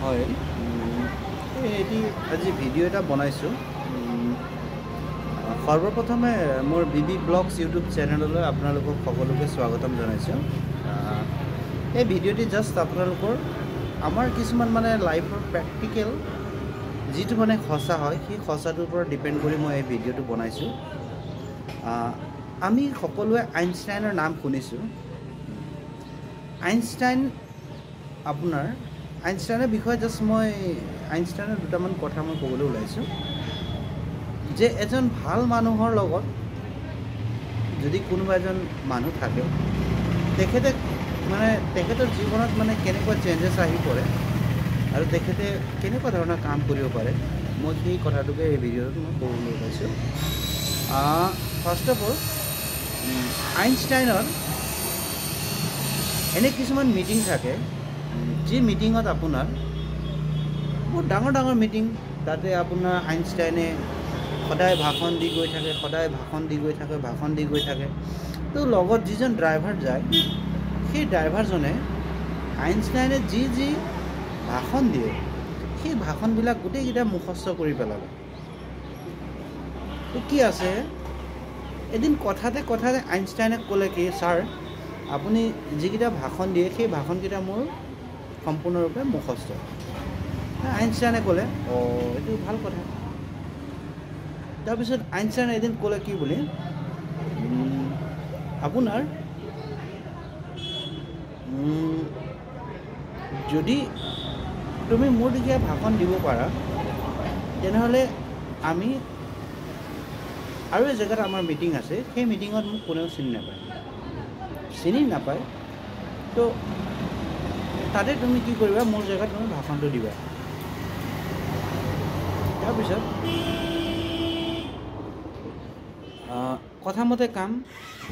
হয় এটি আজি ভিডিও এটা বনাইছোঁ সর্বপ্রথমে মোর বিবি ব্লগস ইউটিউব চ্যানেললৈ আপোনালোকক সকলোকে স্বাগতম জনাইছোঁ এই ভিডিওটি জাস্ট আপোনালোকৰ আমাৰ কিছুমান মানে লাইফৰ প্ৰেক্টিকেল যিটো মানে খসা হয় সেই খসাটোৰ ওপৰত ডিপেন্ড কৰি মই এই ভিডিওটো বনাইছোঁ আমি সকলোৱে আইনষ্টাইনৰ নাম শুনিছোঁ আইনষ্টাইন আপোনাৰ আইনষ্টাইনৰ বিষয়ে জাস্ট মই আইনষ্টাইনৰ দুটামান কথা মই ক'বলৈ ওলাইছোঁ যে এজন ভাল মানুহৰ লগত যদি কোনোবা এজন মানুহ থাকে তেখেতে মানে তেখেতৰ জীৱনত মানে কেনেকুৱা চেঞ্জেছ আহি পৰে আৰু তেখেতে কেনেকুৱা ধৰণৰ কাম কৰিব পাৰে মই সেই কথাটোকে এই ভিডিঅ'ত মই ক'বলৈ ওলাইছোঁ ফাৰ্ষ্ট অফ অল আইনষ্টাইনৰ এনে কিছুমান মিটিং থাকে যি মিটিঙত আপোনাৰ বহুত ডাঙৰ ডাঙৰ মিটিং তাতে আপোনাৰ আইনষ্টাইনে সদায় ভাষণ দি গৈ থাকে ভাষণ দি গৈ থাকে তো লগত যিজন ড্ৰাইভাৰ যায় সেই ড্ৰাইভাৰজনে আইনষ্টাইনে যি যি ভাষণ দিয়ে সেই ভাষণবিলাক গোটেইকেইটা মুখস্থ কৰি পেলালে তো কি আছে এদিন কথাতে আইনষ্টাইনে ক'লে কি ছাৰ আপুনি যিকেইটা ভাষণ দিয়ে সেই ভাষণকেইটা মোৰ সম্পূৰ্ণৰূপে মুখস্থ আইনষ্টাইনে ক'লে এইটো ভাল কথা তাৰপিছত আইনষ্টাইনে এদিন ক'লে কি বুলি আপোনাৰ যদি তুমি মোৰ দিশে ভাষণ দিব পাৰা তেনেহ'লে আমি আৰু এই জেগাত আমাৰ মিটিং আছে সেই মিটিঙত মোক কোনেও চিনি নাপায় তো তাতে তুমি কি কৰিবা মোৰ জেগাত তুমি ভাষণটো দিবা তাৰপিছত কথামতে কাম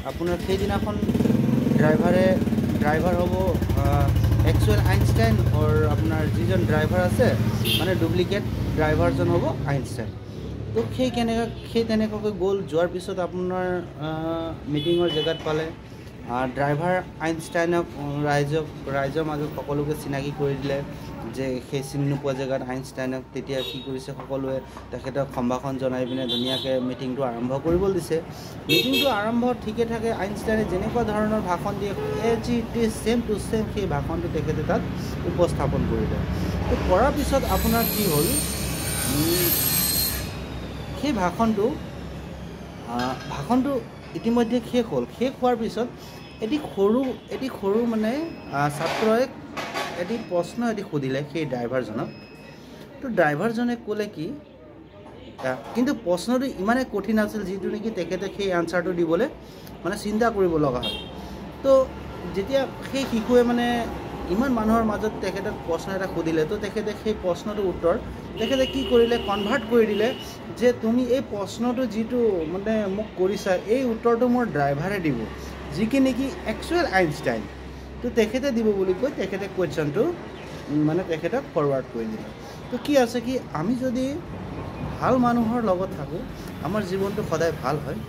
আপোনাৰ সেইদিনাখন ড্ৰাইভাৰ হ'ব একচুৱেল আইনষ্টাইন or আপোনাৰ যিজন ড্ৰাইভাৰ আছে মানে ডুপ্লিকেট ড্ৰাইভাৰজন হ'ব আইনষ্টাইন তো সেই তেনেকুৱাকৈ গ'ল যোৱাৰ পিছত আপোনাৰ মিটিঙৰ জেগাত পালে ড্ৰাইভাৰ আইনষ্টাইনক ৰাইজৰ মাজত সকলোকে চিনাকি কৰি দিলে যে সেই চিনি নোপোৱা জেগাত আইনষ্টাইনক তেতিয়া কি কৰিছে সকলোৱে তেখেতক সম্ভাষণ জনাই পিনে ধুনীয়াকৈ মিটিংটো আৰম্ভ কৰিবলৈ দিছে মিটিংটো আৰম্ভ ঠিকে থাকে আইনষ্টাইনে যেনেকুৱা ধৰণৰ ভাষণ দিয়ে ছেম টু ছেম সেই ভাষণটো তেখেতে তাত উপস্থাপন কৰিলে তো কৰাৰ পিছত আপোনাৰ কি হ'ল সেই ভাষণটো ইতিমধ্যে শেষ হ'ল শেষ হোৱাৰ পিছত এটি সৰু মানে ছাত্ৰই এটি প্ৰশ্ন সুধিলে সেই ড্ৰাইভাৰজনক তো ড্ৰাইভাৰজনে ক'লে কি কিন্তু প্ৰশ্নটো ইমানেই কঠিন আছিল যিটো নেকি তেখেতে সেই আনচাৰটো দিবলৈ মানে চিন্তা কৰিব লগা হয় তো যেতিয়া সেই শিশুৱে মানে ইমান মানুহৰ মাজত তেখেতক প্ৰশ্ন এটা সুধিলে তো তেখেতে সেই প্ৰশ্নটোৰ উত্তৰ তেখেতে কি কৰিলে কনভাৰ্ট কৰি দিলে যে তুমি এই প্ৰশ্নটো যিটো মানে মোক কৰিছা এই উত্তৰটো মোৰ ড্ৰাইভাৰে দিব যিকি নেকি একচুৱেল আইনষ্টাইন তো তেখেতে দিব বুলি কৈ তেখেতে কুৱেশ্যনটো মানে তেখেতক ফৰৱাৰ্ড কৰি দিলে তো কি আছে কি আমি যদি ভাল মানুহৰ লগত থাকোঁ আমাৰ জীৱনটো সদায় ভাল হয়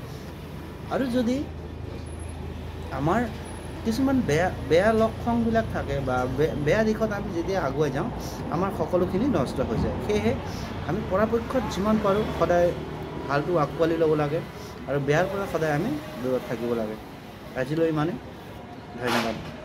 আৰু যদি আমাৰ কিছুমান বেয়া লক্ষণবিলাক থাকে বা বেয়া দিশত আমি যেতিয়া আগুৱাই যাওঁ আমাৰ সকলোখিনি নষ্ট হৈ যায় সেয়েহে আমি পৰাপক্ষত যিমান পাৰোঁ সদায় ভালটো আঁকোৱালি ল'ব লাগে আৰু বেয়াৰ পৰা সদায় আমি দূৰত থাকিব লাগে আজিলৈ ইমানে ধন্যবাদ